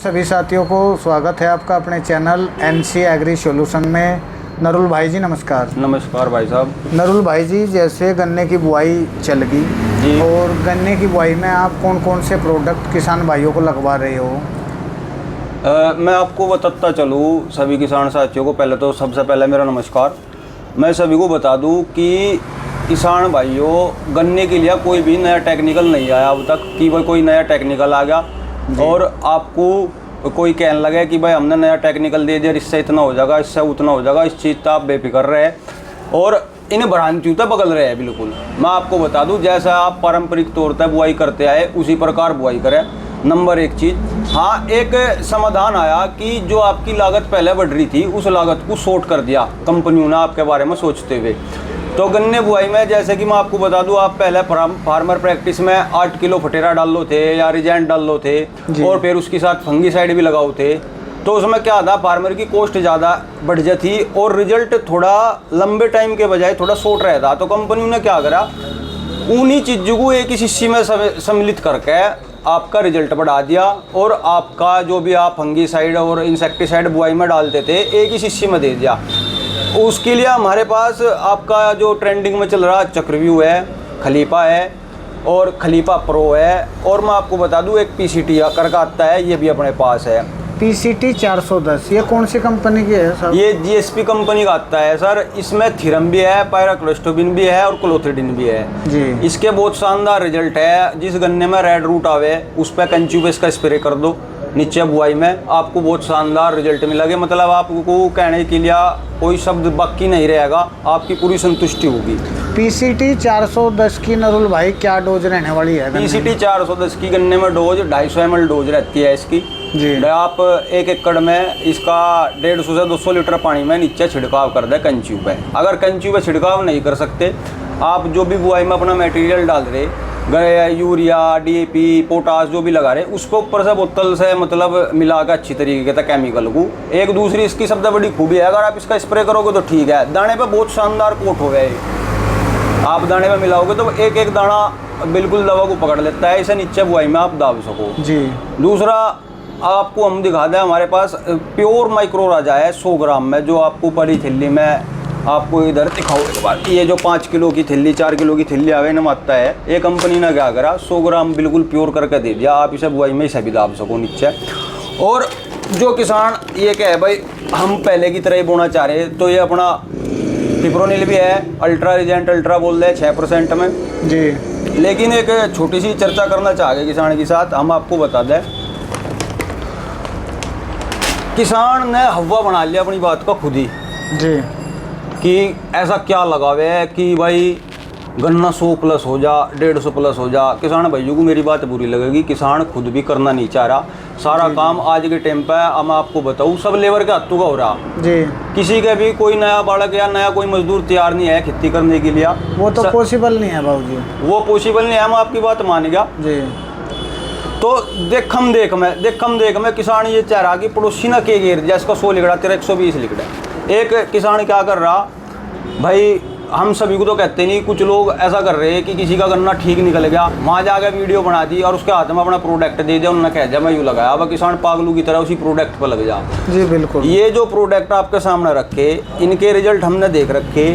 सभी साथियों को स्वागत है आपका अपने चैनल एनसी एग्री सॉल्यूशन में। नरुल भाई जी नमस्कार। नमस्कार भाई साहब। नरुल भाई जी, जैसे गन्ने की बुआई चल गई और गन्ने की बुआई में आप कौन कौन से प्रोडक्ट किसान भाइयों को लगवा रहे हो? मैं आपको बताता चलूँ सभी किसान साथियों को। पहले तो सबसे पहले मेरा नमस्कार। मैं सभी को बता दूं कि किसान भाइयों, गन्ने के लिए कोई भी नया टेक्निकल नहीं आया अब तक कि भाई कोई नया टेक्निकल आ गया और आपको कोई कहने लगे कि भाई हमने नया टेक्निकल दे दिया, इससे इतना हो जाएगा, इससे उतना हो जाएगा। इस चीज़ से आप बेफिक्र रहे और इन भ्रांतियों तक बगल रहे हैं। बिल्कुल मैं आपको बता दूं, जैसा आप पारंपरिक तौर पर बुआई करते आए उसी प्रकार बुआई करें। नंबर एक चीज़, हाँ, एक समाधान आया कि जो आपकी लागत पहले बढ़ रही थी उस लागत को शॉर्ट कर दिया कंपनियों ने आपके बारे में सोचते हुए। तो गन्ने बुआई में जैसे कि मैं आपको बता दूं, आप पहले फार्मर प्रैक्टिस में 8 किलो फटेरा डाल लो थे या रिजेंट डाल लो थे और फिर उसके साथ फंगीसाइड भी लगाओ थे। तो उसमें क्या था, फार्मर की कॉस्ट ज़्यादा बढ़ जाती और रिजल्ट थोड़ा लंबे टाइम के बजाय थोड़ा शॉर्ट रहता। तो कंपनियों ने क्या करा, उन्हीं चीज़ों को एक ही शिष्य में सम्मिलित करके आपका रिजल्ट बढ़ा दिया और आपका जो भी आप फंगीसाइड और इंसेक्टिसाइड बुआई में डालते थे एक ही शिष्य में दे दिया। उसके लिए हमारे पास आपका जो ट्रेंडिंग में चल रहा चक्रव्यूह है, खलीफा है और खलीफा प्रो है, और मैं आपको बता दूं एक पीसीटी करके आता है, ये भी अपने पास है। पीसीटी 410 ये कौन सी कंपनी की है सर? ये जीएसपी कंपनी का आता है सर। इसमें थीरम भी है, पायराक्लोस्टोबिन भी है और क्लोथ्रिडिन भी है जी। इसके बहुत शानदार रिजल्ट है। जिस गन्ने में रेड रूट आवे उस पर कंच्यूबेस का स्प्रे कर दो नीचे बुआई में, आपको बहुत शानदार रिजल्ट मिलेगा। मतलब आपको कहने के लिए कोई शब्द बाकी नहीं रहेगा, आपकी पूरी संतुष्टि होगी। पीसीटी 410 की नरुल भाई क्या डोज रहने वाली है? पीसीटी 410 की गन्ने में डोज 250 ml डोज रहती है इसकी जी। आप 1 एकड़ में इसका 150 से 200 लीटर पानी में नीचे छिड़काव कर दे कंच्यू पे। अगर कंच्यू पे छिड़काव नहीं कर सकते, आप जो भी बुआई में अपना मटेरियल डाल रहे, यूरिया, डीएपी, पोटास जो भी लगा रहे, उसको ऊपर से बोतल से मतलब मिला के अच्छी तरीके से केमिकल को। एक दूसरी इसकी सबसे बड़ी खूबी है, अगर आप इसका स्प्रे करोगे तो ठीक है, दाने पे बहुत शानदार कोट हो गया है। आप दाने में मिलाओगे तो एक एक दाना बिल्कुल दवा को पकड़ लेता है, इसे नीचे बुआई में आप दाब सको जी। दूसरा आपको हम दिखा दें, हमारे पास प्योर माइक्रो राजा है 100 ग्राम में, जो आपको बड़ी थैली में आपको इधर दिखाओ एक बार। ये जो 5 किलो की थैली, 4 किलो की थैली आवे न आता है, ये कंपनी ने क्या करा, 100 ग्राम बिल्कुल प्योर करके दे दिया। आप इसे बुआई में इसे भी दाब सको नीचे। और जो किसान ये क्या है भाई, हम पहले की तरह ही बोना चाह रहे, तो ये अपना पिप्रोनिल भी है, अल्ट्रा रिजेंट अल्ट्रा बोल रहे 6% में जी। लेकिन एक छोटी सी चर्चा करना चाह गए किसान के साथ, हम आपको बता दें, किसान ने हवा बना लिया अपनी बात का खुद ही जी कि ऐसा क्या लगावे कि भाई गन्ना 100 प्लस हो जा, 150 प्लस हो जा। किसान भाइयों को मेरी बात बुरी लगेगी, किसान खुद भी करना नहीं चाह रहा। सारा काम आज के टाइम पे मैं आपको बताऊँ सब लेबर के हाथों का हो रहा जी। किसी के भी कोई नया बालक या नया कोई मजदूर तैयार नहीं है खेती करने के लिए। वो तो पॉसिबल नहीं है बाबू जी, वो पॉसिबल नहीं है। मैं आपकी बात मान गया जी। तो देखम देख में किसान ये चाह रहा कि पड़ोसी ना के गिर जाए, इसका 100 लिखड़ा तेरा 120 लिखड़ा। एक किसान क्या कर रहा भाई, हम सभी को तो कहते नहीं, कुछ लोग ऐसा कर रहे हैं कि किसी का गन्ना ठीक निकल गया, वहाँ जाकर वीडियो बना दी और उसके हाथ में अपना प्रोडक्ट दे दिया, उन्होंने कह दिया मैं यूँ लगाया। अब किसान पागलू की तरह उसी प्रोडक्ट पर लग जा जी। बिल्कुल, ये जो प्रोडक्ट आपके सामने रखे, इनके रिजल्ट हमने देख रखे,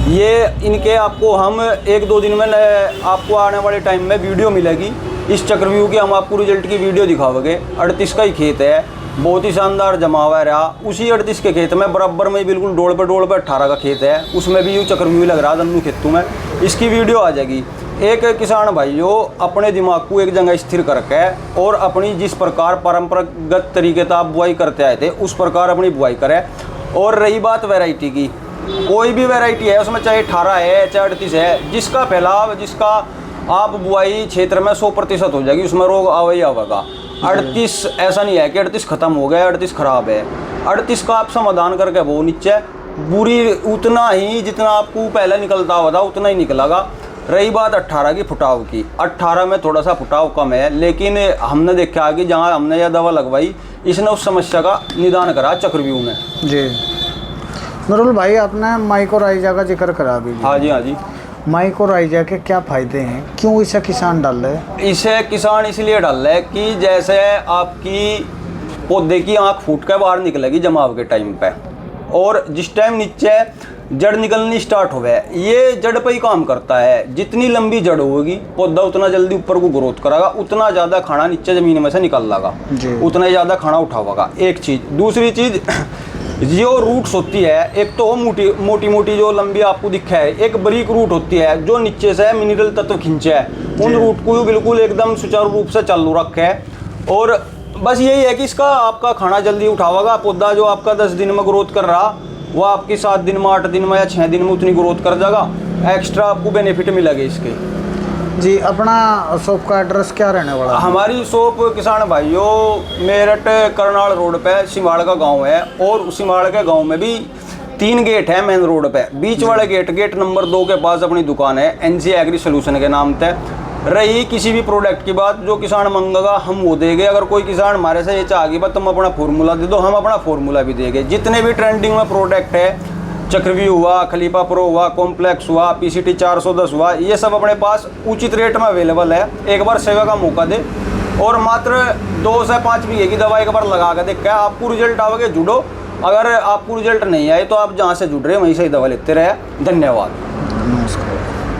ये इनके आपको हम 1-2 दिन में आपको आने वाले टाइम में वीडियो मिलेगी इस चक्रव्यूह की। हम आपको रिजल्ट की वीडियो दिखाओगे। 38 का ही खेत है, बहुत ही शानदार जमा हुआ रहा। उसी 38 के खेत में बराबर में बिल्कुल डोल पे 18 का खेत है, उसमें भी यूँ चक्रव्यूह लग रहा दोनों खेतों में। इसकी वीडियो आ जाएगी। एक किसान भाइयों अपने दिमाग को एक जगह स्थिर करके और अपनी जिस प्रकार परंपरागत तरीके से आप बुआई करते आए थे उस प्रकार अपनी बुआई करें। और रही बात वैरायटी की, कोई भी वैरायटी है उसमें, चाहे 18 है चाहे 38 है, जिसका फैलाव, जिसका आप बुआई क्षेत्र में 100% हो जाएगी, उसमें रोग आवे ही आवेगा। 38 ऐसा नहीं है कि 38 खत्म हो गया, 38 खराब है। 38 का आप समाधान करके वो नीचे बुरी उतना ही जितना आपको पहले निकलता हुआ था उतना ही निकलेगा। रही बात 18 की फुटाव की, 18 में थोड़ा सा फुटाव कम है, लेकिन हमने देखा कि जहाँ हमने यह दवा लगवाई इसने उस समस्या का निदान करा चक्रव्यूह में जी। नरुल भाई, आपने माइकोराइजा का जिक्र करा अभी। हाँ जी। माइकोराइजा के क्या फ़ायदे हैं, क्यों इसे किसान डाल रहे हैं? इसे किसान इसलिए डाल रहे हैं कि जैसे आपकी पौधे की आँख फूट कर बाहर निकलेगी जमाव के टाइम पे। और जिस टाइम नीचे जड़ निकलनी स्टार्ट हो गए, ये जड़ पे ही काम करता है। जितनी लंबी जड़ होगी पौधा उतना जल्दी ऊपर को ग्रोथ करेगा, उतना ज़्यादा खाना नीचे ज़मीन में से निकल लागा, उतना ही ज़्यादा खाना उठावेगा। एक चीज़। दूसरी चीज़, जो रूट्स होती है, एक तो मोटी मोटी जो लंबी आपको दिखा है, एक बारीक रूट होती है जो नीचे से मिनरल तत्व खींचे है, उन रूट को बिल्कुल एकदम सुचारू रूप से चालू रखे है। और बस यही है कि इसका आपका खाना जल्दी उठावेगा। पौधा जो आपका 10 दिन में ग्रोथ कर रहा, वो आपकी 7 दिन में, 8 दिन में या 6 दिन में उतनी ग्रोथ कर जाएगा। एक्स्ट्रा आपको बेनिफिट मिलेगा इसके। जी, अपना शॉप का एड्रेस क्या रहने वाला है? हमारी शॉप किसान भाइयों मेरठ करनाल रोड पे सिमाड़ का गांव है, और सिमाड़ के गांव में भी 3 गेट है मेन रोड पे। बीच वाले गेट नंबर 2 के पास अपनी दुकान है, एनसी एग्री सोल्यूशन के नाम से। रही किसी भी प्रोडक्ट की बात, जो किसान मंगेगा हम वो देंगे। अगर कोई किसान हमारे से ये चाहेगी बात तुम अपना फॉर्मूला दे दो, हम अपना फॉर्मूला भी देंगे। जितने भी ट्रेंडिंग में प्रोडक्ट है, चक्रव्यूह हुआ, खलीफा प्रो हुआ, कॉम्प्लेक्स हुआ, PCT 410 हुआ, ये सब अपने पास उचित रेट में अवेलेबल है। एक बार सेवा का मौका दे, और मात्र 2 से 5 बीघे की दवा एक बार लगा कर देखा, आपको रिजल्ट आओगे जुड़ो। अगर आपको रिजल्ट नहीं आए तो आप जहाँ से जुड़ रहे हैं वहीं से ही दवा लेते रहे। धन्यवाद। नमस्कार।